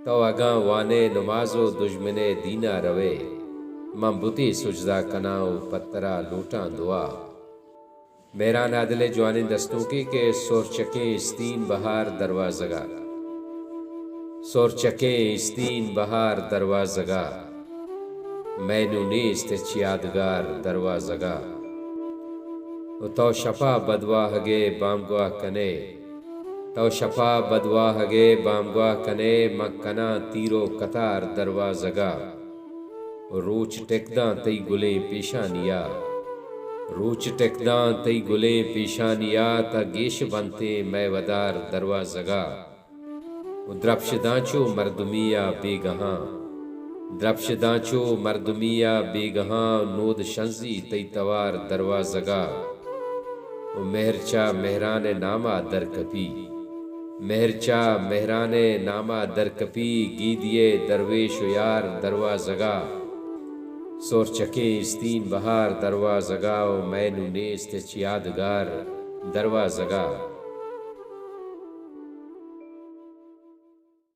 تو اگاں وانے نمازو دشمنے دینا روے، من بتی سجدہ کناؤ پترا لوٹاں دعا۔ میران عادل جوانی دستوں کے سور چکیں استین بہار دروازگا، سور چکیں استین بہار دروازگا، میں نو نیست چیادگار دروازگا۔ تو شفا بدواہ گے بامگواہ کنے، تو شفا بدواہ گے بامگواہ کنے، مکنا تیرو قطار دروازگا۔ روچ ٹکداں تی گلیں پیشانیا، روچ ٹکداں تی گلیں پیشانیا، تا گیش بنتے میں ودار دروازگا۔ درپش دانچو مردمیا بے گہاں، درپش دانچو مردمیا بے گہاں، نود شنزی تی توار دروازگا۔ مہرچا مہران نامہ در کپی، مہرچا مہران نامہ در کپی، گیدیے درویش و یار دروازگا۔ سور چکیں استین بہار دروازگا، میں نو نیست چیادگار دروازگا۔